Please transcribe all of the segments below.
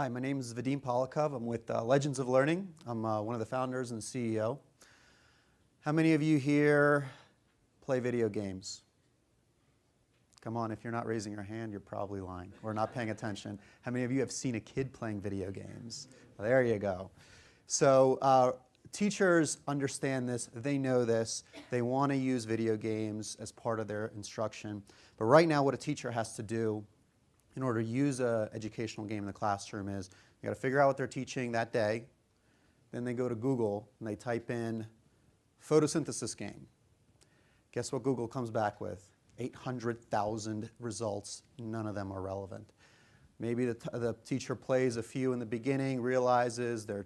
Hi, my name is Vadim Polakov. I'm with Legends of Learning. I'm one of the founders and the CEO. How many of you here play video games? Come on, if you're not raising your hand, you're probably lying or not paying attention. How many of you have seen a kid playing video games? Well, there you go. So teachers understand this. They know this. They want to use video games as part of their instruction. But right now what a teacher has to do in order to use an educational game in the classroom is you got to figure out what they're teaching that day. Then they go to Google and they type in photosynthesis game. Guess what Google comes back with? 800,000 results. None of them are relevant. Maybe the teacher plays a few in the beginning, realizes the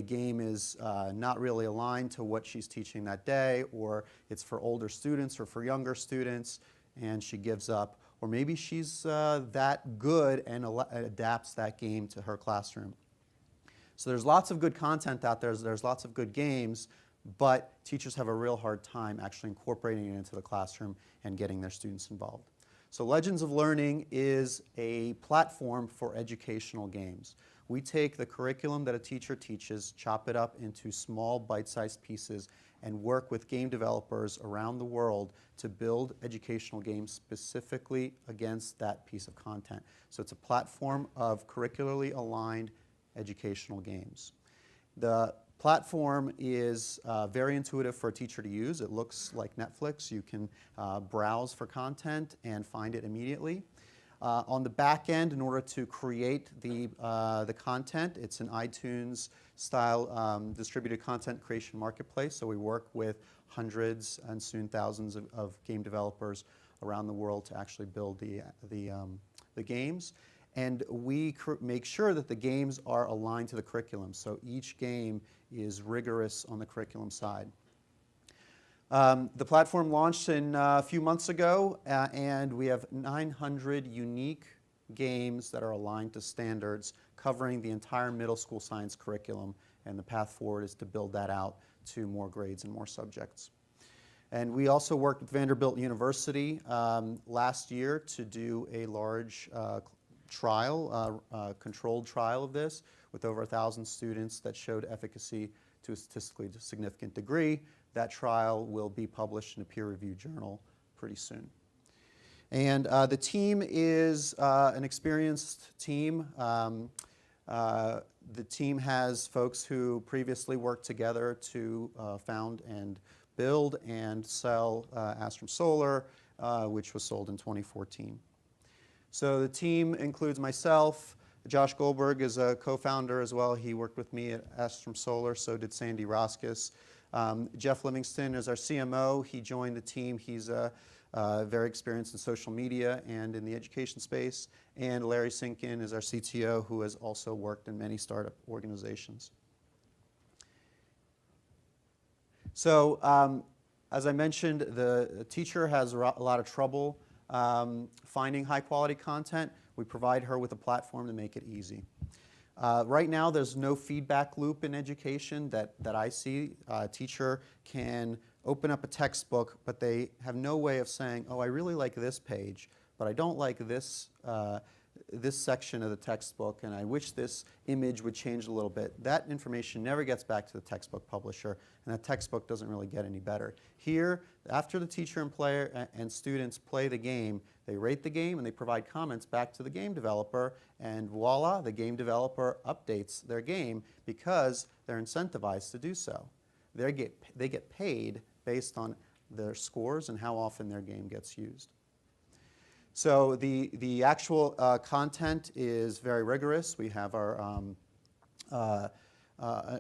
game is not really aligned to what she's teaching that day, or it's for older students or for younger students, and she gives up. Or maybe she's that good and adapts that game to her classroom. So there's lots of good content out there. There's lots of good games, but teachers have a real hard time actually incorporating it into the classroom and getting their students involved. So Legends of Learning is a platform for educational games. We take the curriculum that a teacher teaches, chop it up into small bite-sized pieces, and work with game developers around the world to build educational games specifically against that piece of content. So it's a platform of curricularly aligned educational games. The platform is very intuitive for a teacher to use. It looks like Netflix. You can browse for content and find it immediately. On the back end, in order to create the content, it's an iTunes-style distributed content creation marketplace. So we work with hundreds and soon thousands of game developers around the world to actually build the games. And we make sure that the games are aligned to the curriculum. So each game is rigorous on the curriculum side. The platform launched a few months ago, and we have 900 unique games that are aligned to standards covering the entire middle school science curriculum, and the path forward is to build that out to more grades and more subjects. And we also worked with Vanderbilt University last year to do a large controlled trial of this with over 1,000 students that showed efficacy to a statistically significant degree. That trial will be published in a peer-reviewed journal pretty soon. And the team is an experienced team. The team has folks who previously worked together to found and build and sell Astrum Solar, which was sold in 2014. So the team includes myself. Josh Goldberg is a co-founder as well. He worked with me at Astrum Solar, so did Sandy Roskis. Jeff Livingston is our CMO. He joined the team. He's very experienced in social media and in the education space. And Larry Sinkin is our CTO, who has also worked in many startup organizations. So as I mentioned, the teacher has a lot of trouble finding high-quality content. We provide her with a platform to make it easy. Right now, there's no feedback loop in education that I see. A teacher can open up a textbook, but they have no way of saying, oh, I really like this page, but I don't like this section of the textbook, and I wish this image would change a little bit. That information never gets back to the textbook publisher, and that textbook doesn't really get any better. Here, after the teacher and player and students play the game, they rate the game and they provide comments back to the game developer, and voila, the game developer updates their game because they're incentivized to do so. They get paid based on their scores and how often their game gets used. So the actual content is very rigorous. We have our an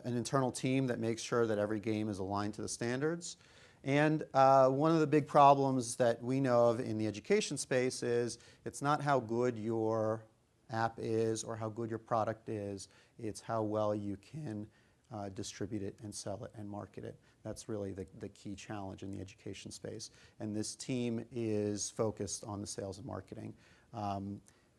internal team that makes sure that every game is aligned to the standards. And one of the big problems that we know of in the education space is it's not how good your app is or how good your product is. It's how well you can distribute it and sell it and market it. That's really the key challenge in the education space. And this team is focused on the sales and marketing.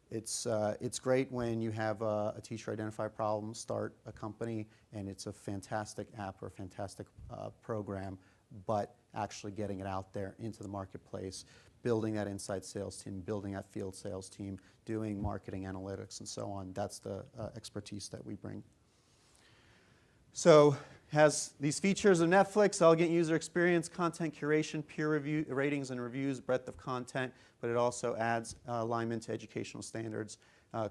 It's great when you have a teacher identify a problem, start a company, and it's a fantastic app or a fantastic program. but actually getting it out there into the marketplace, building that inside sales team, building that field sales team, doing marketing analytics and so on. That's the expertise that we bring. So has these features of Netflix: elegant user experience, content curation, peer review, ratings and reviews, breadth of content, but it also adds alignment to educational standards,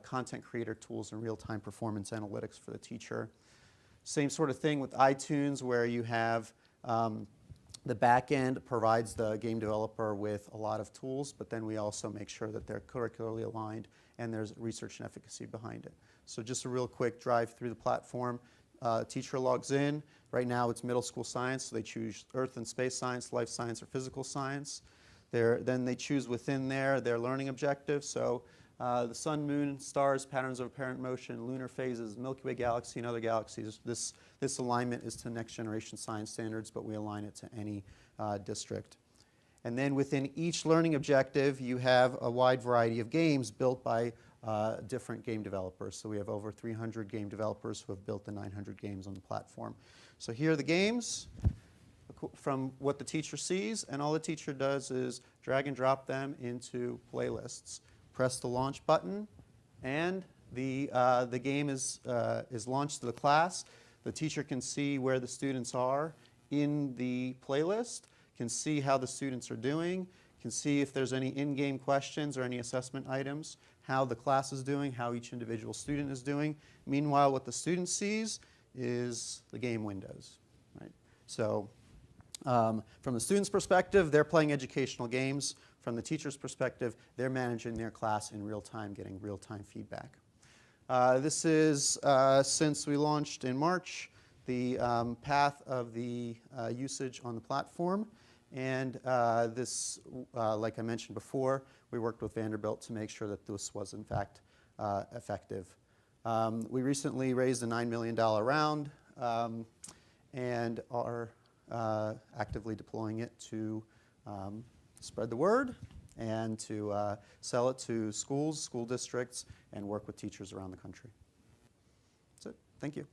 content creator tools, and real-time performance analytics for the teacher. Same sort of thing with iTunes, where you have the back end provides the game developer with a lot of tools, but then we also make sure that they're curricularly aligned and there's research and efficacy behind it. So just a real quick drive through the platform. Teacher logs in. Right now it's middle school science, so they choose earth and space science, life science, or physical science. Then they choose within there their learning objectives. So the sun, moon, stars, patterns of apparent motion, lunar phases, Milky Way galaxy, and other galaxies. This alignment is to next generation science standards, but we align it to any district. And then within each learning objective, you have a wide variety of games built by different game developers. So we have over 300 game developers who have built the 900 games on the platform. So here are the games from what the teacher sees, and all the teacher does is drag and drop them into playlists. Press the launch button, and the game is launched to the class. The teacher can see where the students are in the playlist, can see how the students are doing, can see if there's any in-game questions or any assessment items, how the class is doing, how each individual student is doing. Meanwhile, what the student sees is the game windows. Right? So from the student's perspective, they're playing educational games. From the teacher's perspective, they're managing their class in real time, getting real-time feedback. This is, since we launched in March, the path of the usage on the platform. And this, like I mentioned before, we worked with Vanderbilt to make sure that this was, in fact, effective. We recently raised a $9 million round and are actively deploying it to spread the word and to sell it to schools, school districts, and work with teachers around the country. That's it. Thank you.